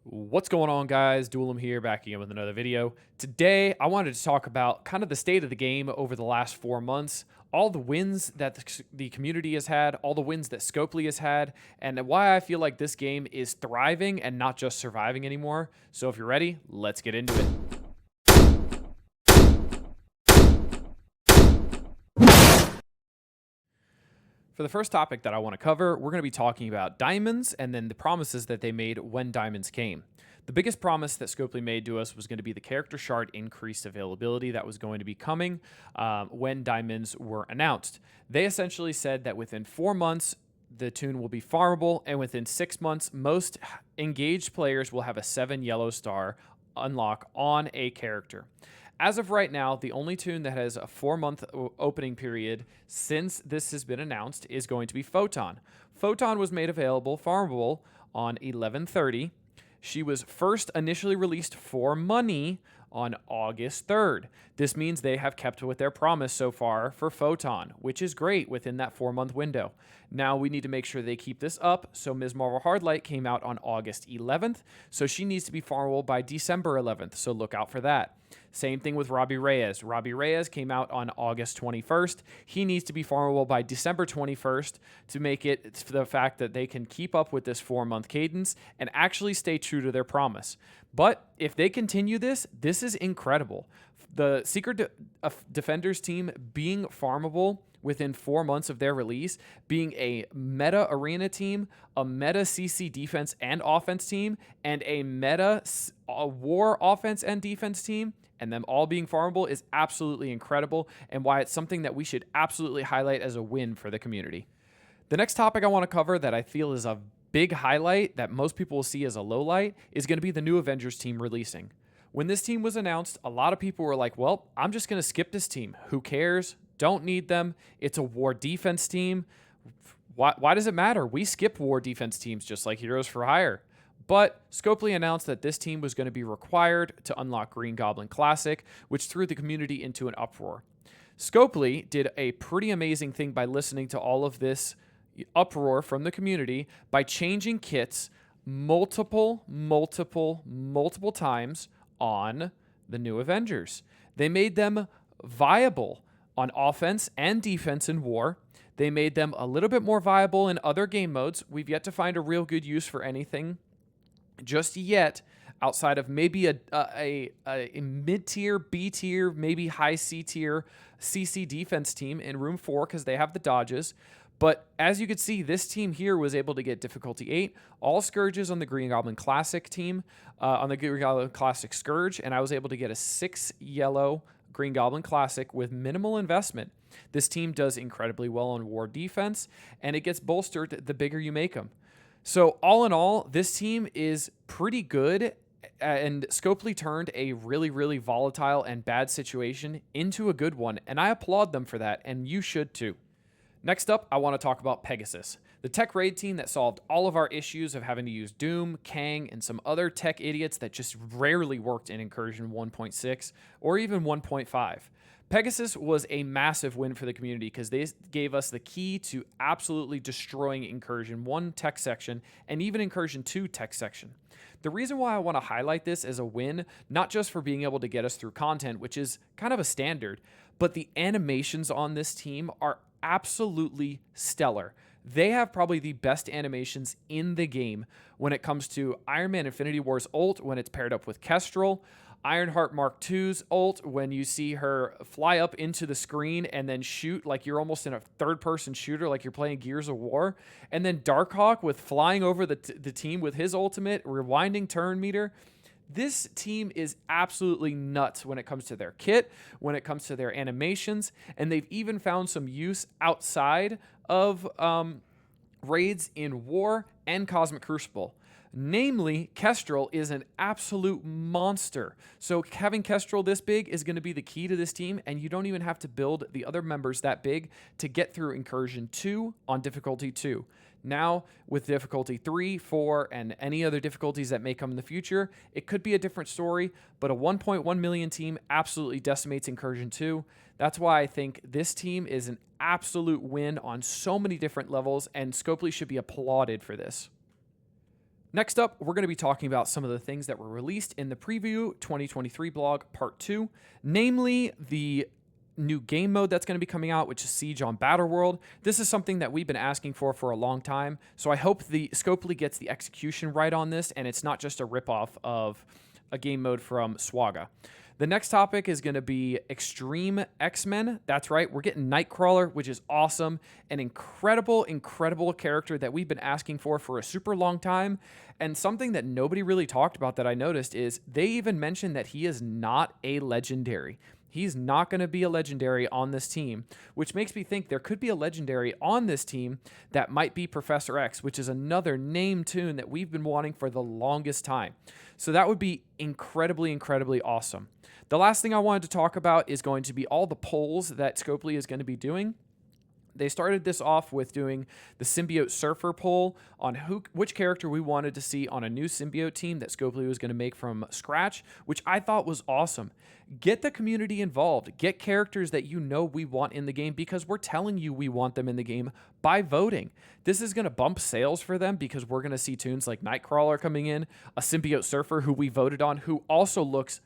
What's going on, guys? Duelim here, back again with another video. Today, I wanted to talk about kind of the state of the game over the last 4 months, all the wins that the community has had, all the wins that Scopely has had, and why I feel like this game is thriving and not just surviving anymore. So if you're ready, let's get into it. For the first topic that I want to cover, we're going to be talking about diamonds and then the promises that they made when diamonds came. The biggest promise that Scopely made to us was going to be the character shard increased availability that was going to be coming when diamonds were announced. They essentially said that within 4 months, the toon will be farmable, and within 6 months, most engaged players will have a 7 yellow star unlock on a character. As of right now, the only toon that has a 4-month opening period since this has been announced is going to be Photon. Photon was made available, farmable, on 11/30. She was first initially released for money on August 3rd. This means they have kept with their promise so far for Photon, which is great within that 4-month window. Now we need to make sure they keep this up. So Ms. Marvel Hardlight came out on August 11th, so she needs to be farmable by December 11th, so look out for that. Same thing with Robbie Reyes. Robbie Reyes came out on August 21st. He needs to be farmable by December 21st to make it the fact that they can keep up with this 4-month cadence and actually stay true to their promise. But if they continue this, this is incredible. The Secret Defenders team being farmable within 4 months of their release, being a meta arena team, a meta CC defense and offense team, and a meta war offense and defense team, and them all being farmable is absolutely incredible, and why it's something that we should absolutely highlight as a win for the community. The next topic I want to cover that I feel is a big highlight that most people will see as a low light is going to be the new Avengers team releasing. When this team was announced, a lot of people were like, well, I'm just going to skip this team. Who cares? Don't need them. It's a war defense team. Why does it matter? We skip war defense teams just like Heroes for Hire. But Scopely announced that this team was going to be required to unlock Green Goblin Classic, which threw the community into an uproar. Scopely did a pretty amazing thing by listening to all of this uproar from the community by changing kits multiple times on the new Avengers. They made them viable on offense and defense in war. They made them a little bit more viable in other game modes. We've yet to find a real good use for anything just yet, outside of maybe a mid-tier, B-tier, maybe high C-tier CC defense team in Room 4 because they have the dodges. But as you can see, this team here was able to get difficulty 8, all Scourges on the Green Goblin Classic team, on the Green Goblin Classic Scourge, and I was able to get a 6 yellow Green Goblin Classic with minimal investment. This team does incredibly well on war defense, and it gets bolstered the bigger you make them. So all in all, this team is pretty good, and Scopely turned a really volatile and bad situation into a good one, and I applaud them for that, and you should too. Next up, I want to talk about Pegasus, the tech raid team that solved all of our issues of having to use Doom, Kang, and some other tech idiots that just rarely worked in Incursion 1.6 or even 1.5. Pegasus was a massive win for the community because they gave us the key to absolutely destroying Incursion 1 tech section and even Incursion 2 tech section. The reason why I want to highlight this as a win, not just for being able to get us through content, which is kind of a standard, but the animations on this team are absolutely stellar. They have probably the best animations in the game when it comes to Iron Man Infinity War's ult when it's paired up with Kestrel, Ironheart Mark II's ult when you see her fly up into the screen and then shoot like you're almost in a third-person shooter like you're playing Gears of War, and then Darkhawk with flying over the team with his ultimate, rewinding turn meter. This team is absolutely nuts when it comes to their kit, when it comes to their animations, and they've even found some use outside of raids in War and Cosmic Crucible. Namely, Kestrel is an absolute monster. So having Kestrel this big is going to be the key to this team, and you don't even have to build the other members that big to get through Incursion 2 on difficulty 2. Now, with difficulty 3, 4, and any other difficulties that may come in the future, it could be a different story, but a 1.1 million team absolutely decimates Incursion 2. That's why I think this team is an absolute win on so many different levels, and Scopely should be applauded for this. Next up, we're going to be talking about some of the things that were released in the Preview 2023 blog Part 2, namely the new game mode that's going to be coming out, which is Siege on Battleworld. This is something that we've been asking for a long time, so I hope the Scopely gets the execution right on this, and it's not just a ripoff of a game mode from Swaga. The next topic is going to be Extreme X-Men. That's right, we're getting Nightcrawler, which is awesome. An incredible character that we've been asking for a super long time. And something that nobody really talked about that I noticed is they even mentioned that he is not a legendary. He's not going to be a legendary on this team, which makes me think there could be a legendary on this team that might be Professor X, which is another name tune that we've been wanting for the longest time. So that would be incredibly awesome. The last thing I wanted to talk about is going to be all the polls that Scopely is going to be doing. They started this off with doing the Symbiote Surfer poll on which character we wanted to see on a new Symbiote team that Scopely was going to make from scratch, which I thought was awesome. Get the community involved. Get characters that you know we want in the game because we're telling you we want them in the game by voting. This is going to bump sales for them because we're going to see tunes like Nightcrawler coming in, a Symbiote Surfer who we voted on, who also looks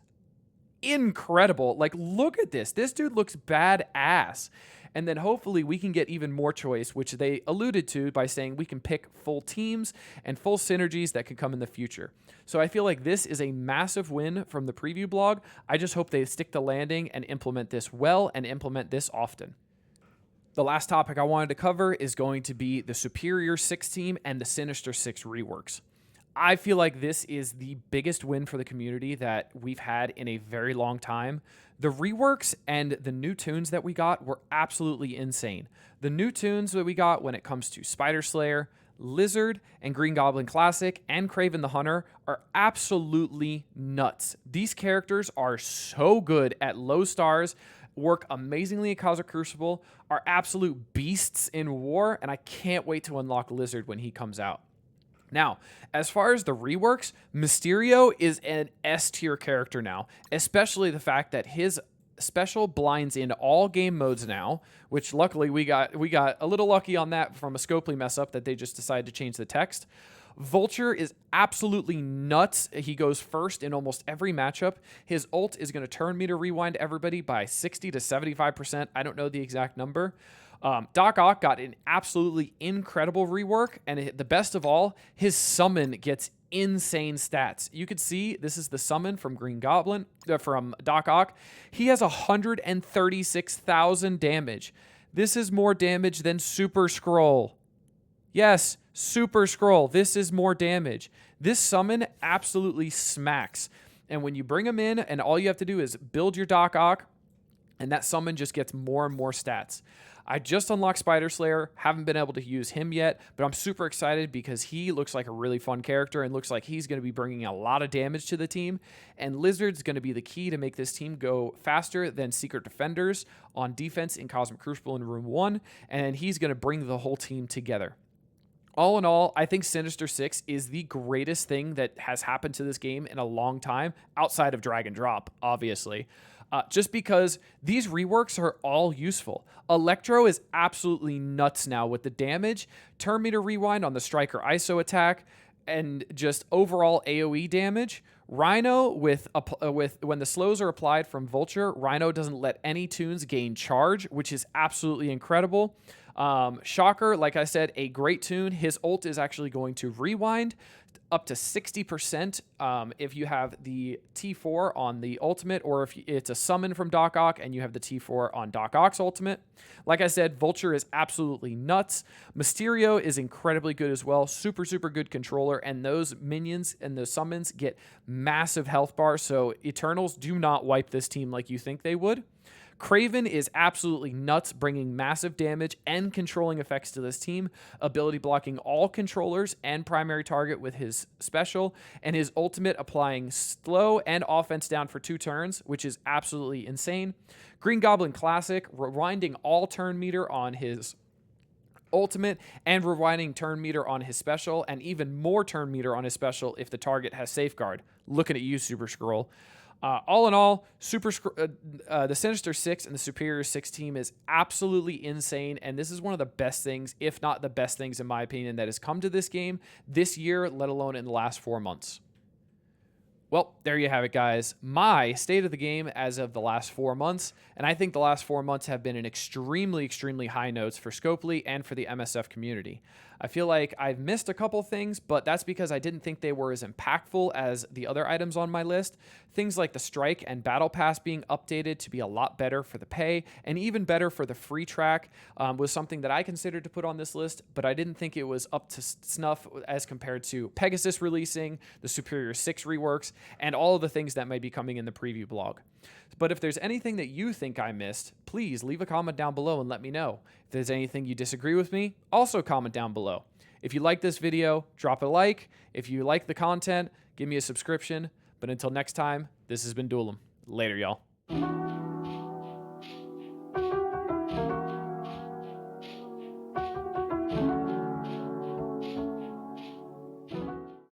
incredible. Like, look at this. This dude looks badass. And then hopefully we can get even more choice, which they alluded to by saying we can pick full teams and full synergies that could come in the future. So I feel like this is a massive win from the preview blog. I just hope they stick the landing and implement this well and implement this often. The last topic I wanted to cover is going to be the Superior 6 team and the Sinister 6 reworks. I feel like this is the biggest win for the community that we've had in a very long time. The reworks and the new tunes that we got were absolutely insane. The new tunes that we got when it comes to Spider Slayer, Lizard, and Green Goblin Classic, and Kraven the Hunter are absolutely nuts. These characters are so good at low stars, work amazingly at Cosmic Crucible, are absolute beasts in war, and I can't wait to unlock Lizard when he comes out. Now, as far as the reworks, Mysterio is an S-tier character now, especially the fact that his special blinds in all game modes now, which luckily we got a little lucky on that from a Scopely mess up that they just decided to change the text. Vulture is absolutely nuts. He goes first in almost every matchup. His ult is going to turn meter rewind everybody by 60 to 75%. I don't know the exact number. Doc Ock got an absolutely incredible rework, and the best of all, his summon gets insane stats. You could see this is the summon from from Doc Ock. He has 136,000 damage. This is more damage than Super Skrull. Yes, Super Skrull. This is more damage. This summon absolutely smacks. And when you bring him in, and all you have to do is build your Doc Ock, and that summon just gets more and more stats. I just unlocked Spider Slayer, haven't been able to use him yet, but I'm super excited because he looks like a really fun character and looks like he's going to be bringing a lot of damage to the team. And Lizard's going to be the key to make this team go faster than Secret Defenders on defense in Cosmic Crucible in Room 1, and he's going to bring the whole team together. All in all, I think Sinister 6 is the greatest thing that has happened to this game in a long time, outside of Drag and Drop, obviously. Just because these reworks are all useful. Electro is absolutely nuts now with the damage, turn meter rewind on the Striker ISO attack, and just overall AoE damage. Rhino, with when the slows are applied from Vulture, Rhino doesn't let any tunes gain charge, which is absolutely incredible. Shocker, like I said, a great tune. His ult is actually going to rewind up to 60% if you have the T4 on the ultimate, or if it's a summon from Doc Ock and you have the T4 on Doc Ock's ultimate. Like I said, Vulture is absolutely nuts. Mysterio is incredibly good as well. Super good controller, and those minions and those summons get massive health bars, so Eternals do not wipe this team like you think they would. Kraven is absolutely nuts, bringing massive damage and controlling effects to this team, ability blocking all controllers and primary target with his special, and his ultimate applying slow and offense down for 2 turns, which is absolutely insane. Green Goblin Classic, rewinding all turn meter on his ultimate and rewinding turn meter on his special, and even more turn meter on his special if the target has safeguard. Looking at you, Super Skrull. All in all, the Sinister 6 and the Superior 6 team is absolutely insane, and this is one of the best things, if not the best things in my opinion, that has come to this game this year, let alone in the last 4 months. Well, there you have it, guys. My state of the game as of the last 4 months, and I think the last 4 months have been an extremely, extremely high notes for Scopely and for the MSF community. I feel like I've missed a couple things, but that's because I didn't think they were as impactful as the other items on my list. Things like the Strike and Battle Pass being updated to be a lot better for the pay and even better for the free track was something that I considered to put on this list, but I didn't think it was up to snuff as compared to Pegasus releasing, the Superior 6 reworks, and all of the things that may be coming in the preview blog. But if there's anything that you think I missed, please leave a comment down below and let me know. If there's anything you disagree with me, also comment down below. If you like this video, drop a like. If you like the content, give me a subscription. But until next time, this has been Duelum. Later, y'all.